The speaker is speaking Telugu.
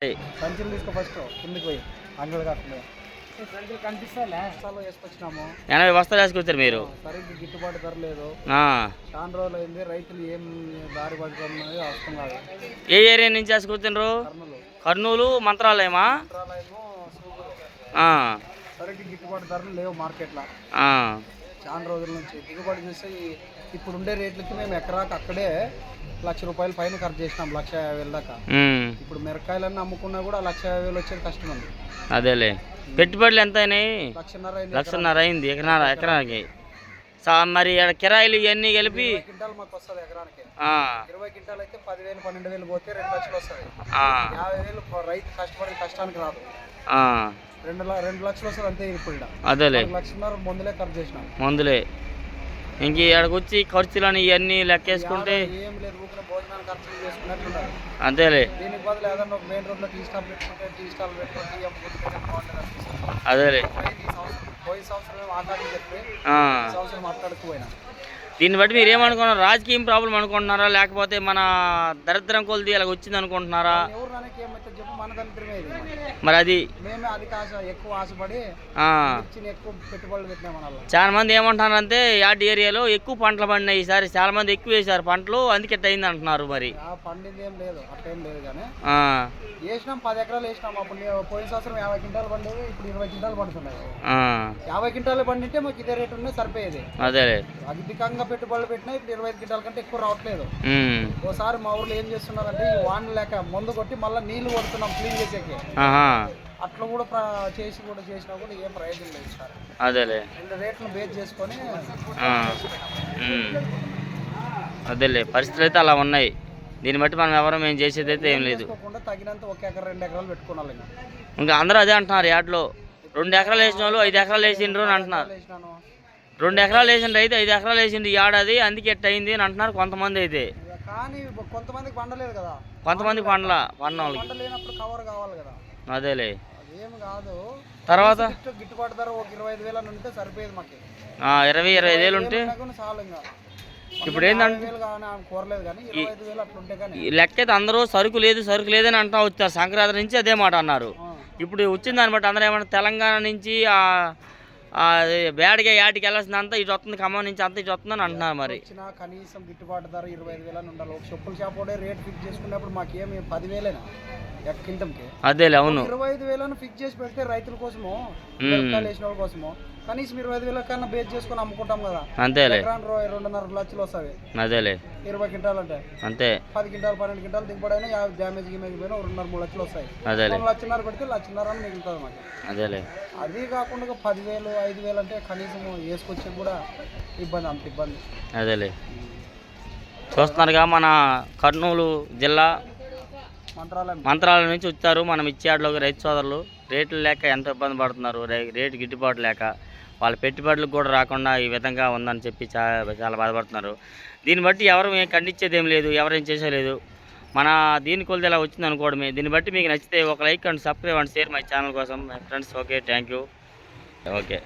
సంచులు తీసుకో ఫస్ట్ కిందకి పోయి అంగడి కాకుండా సంచులు కనిపిస్తాలే వేసుకొచ్చినాము 80 బస్తాలు వేసుకొచ్చారు మీరు. సరిగ్గా గిట్టుబాటు ధర లేదు. చాలా రోజులు అయింది. రైతులు ఏం దారి పడడం అనేది అర్థం కాదు. ఏ ఏరియా నుంచి వేసుకొచ్చారు? కర్నూలు మంత్రాలయమా? సరిగ్గా గిట్టుబాటు ధరలు లేవు మార్కెట్లో. చాలా రోజుల నుంచి దిగుబడి చూస్తే ఇప్పుడు ఉండే రేట్లకి మేము ఎకరాకి అక్కడే ₹1,00,000 పైన ఖర్చు చేసినాం, 1,50,000 దాకా. ఇప్పుడు మిరకాయలన్నీ అమ్ముకున్నా కూడా 1,50,000 వచ్చేది కష్టం అండి. అదేలే, పెట్టుబడులు ఎంత అయినాయి? 1,50,000 అయింది ఎకరానికి. మరి కిరాయిలు ఇవన్నీ కలిపి క్వింటాల్ మాకు వస్తుంది ఎకరానికి. 20 క్వింటాల్ అయితే 10,000 12,000 పోతే 2 లక్షలు వస్తుంది. 50,000 రైతు కష్టపడి కష్టానికి రాదు. 2 లక్షలు వస్తుంది అంతే. ఇప్పుడు అదేలే, 1,50,000 మందులే ఖర్చు చేసినాం. మందులే ఇంక ఇక్కడికి వచ్చి ఖర్చులని ఇవన్నీ లెక్కేసుకుంటే ఏం లేదు, ఊపిన భోజనాలు ఖర్చులు చేసుకున్నట్టు. అంతేలే. దీనికి బదులు ఏదన్నా ఒక మెయిన్ రోడ్లో టీ స్టాల్ పెట్టుకుంటే టీ స్టాల్ పెట్టుకుంటే అదేలే. పోయిన సంవత్సరం ఆకాశం చెప్పి సంవత్సరం మాట్లాడుకుపోయినా. దీన్ని బట్టి మీరు ఏమనుకున్నారు? రాజకీయం ప్రాబ్లం అనుకుంటున్నారా, లేకపోతే మన దరిద్రం కొలిది ఇలా వచ్చింది అనుకుంటున్నారా? మన దరిద్రమే ఇది. మరి అది మేమే అధిక ఆశ, ఎక్కువ ఆశపడి ఎక్కువ పెట్టుబడులు పెట్టినాం. చాలా మంది ఏమంటున్నారంటే యాడ్ ఏరియాలో ఎక్కువ పంటలు పండినాయి ఈసారి, చాలా మంది ఎక్కువ వేసారు పంటలు, అందుకే అయింది అంటున్నారు. మరి పండింది ఏం లేదు, అట్టేం లేదు. కానీ వేసినాం 10 ఎకరాలు వేసినాం. అప్పుడు పోయిన సంవత్సరం 50 క్వింటాలు పండేవి, ఇప్పుడు 20 క్వింటాలు పండుతున్నాయి. 50 క్వింటాలు పండింటే మాకు ఇదే రేటు ఉన్నాయి, సరిపోయేది. అదేలే, అధికంగా పెట్టుబడులు పెట్టినా ఇప్పుడు 25 క్వింటాల కంటే ఎక్కువ రావట్లేదు. ఓసారి మా ఊర్లో ఏం చేస్తున్నారంటే ఈ వాన లేక మందు కొట్టి మళ్ళీ నీళ్లు కొడుతున్నాం క్లీన్ చేసేకి. అట్లా కూడా చేసినా కూడా ఏం ప్రయోజనం లేదు సార్. అదేలే, 2 రేట్లను బేస్ చేసుకొని అదేలే, పరిస్థితులు అయితే అలా ఉన్నాయి. దీన్ని బట్టి మనం ఎవరో మేము చేసేది అయితే ఏం లేదు. తగినంత 1 ఎకరా 2 ఎకరాలు పెట్టుకోవాలి. ఇంకా అందరూ అదే అంటున్నారు. యాడ్లో 2 ఎకరాలు వేసిన వాళ్ళు 5 ఎకరాలు వేసిండ్రు అని అంటున్నారు. 2 ఎకరాలు వేసిండ్రు అయితే 5 ఎకరాలు వేసిండు ఈ ఏడాది, అందుకే ఎట్ట అయింది అని అంటున్నారు కొంతమంది అయితే. కానీ కొంతమందికి పండలేదు కదా, కొంతమందికి పండలేనప్పుడు కవర్ కావాలి కదా. అదేలే, ఏం కాదు. తర్వాత గిట్టుబాటు ధర 25,000 ఉంటే సరిపోయేది మాకు. 20-25,000 ఉంటే చాలు. ఇంకా ఇప్పుడు ఏంటంటే లెక్క అయితే అందరూ సరుకు లేదని అంటా వచ్చారు. సంక్రాంతి నుంచి అదే మాట అన్నారు. ఇప్పుడు వచ్చింది దాన్ని బట్టి అందరూ ఏమన్నా తెలంగాణ నుంచి బేడగా యాటికి వెళ్ళాల్సిందంతా ఇటు వస్తుంది, ఖమ్మం నుంచి అంతా ఇటు వస్తుందని అంటున్నారు. మరి కనీసం గిట్టుబాటు ధర 25,000 ఉండాలి. ఒక చెప్పుల షాప్ రేట్ ఫిక్స్ చేసుకున్నప్పుడు మాకేమి 10,000 క్వింటంకి. అదేలే, అవును. 25,000 ఫిక్స్ చేసి పెడితే రైతుల కోసమో వేసిన వాళ్ళ కోసమో కనీసం 20,000 కన్నా బేస్ చేసుకుని అమ్ముకుంటాం కదా. అంతేలే, 2.5 లక్షలు వస్తాయి. అదేలే, 20 క్వింటాలు అంటే అంతే. 10 క్వింటాలు 12 క్వింటాలు దిగుబడి అయినా డ్యామేజ్ పోయినా 2.5-3 లక్షలు వస్తాయి. అదేలే, 1,00,000 పెడితే 1,00,000 అని మిగులుతుంది మాకు. అదేలే, అది కాకుండా 10,000 5,000 అంటే కనీసం వేసుకొచ్చి కూడా ఇబ్బంది, అంత ఇబ్బంది. అదేలే, చూస్తున్నారుగా మన కర్నూలు జిల్లా మంత్రాలయం నుంచి వచ్చారు మనం ఇచ్చేట్లోకి రైతు సోదరులు. రేట్లు లేక ఎంత ఇబ్బంది పడుతున్నారు, రేటు గిట్టుబాటు లేక వాళ్ళ పెట్టుబడులకు కూడా రాకుండా ఈ విధంగా ఉందని చెప్పి చాలా బాధపడుతున్నారు. దీన్ని బట్టి ఎవరు ఖండించేది ఏం లేదు, ఎవరేం చేసేలేదు. మన దీని కొలిది ఇలా వచ్చింది అనుకోవడమే. దీన్ని బట్టి మీకు నచ్చితే ఒక like and subscribe and share my channel కోసం friends. Okay, thank you. Okay.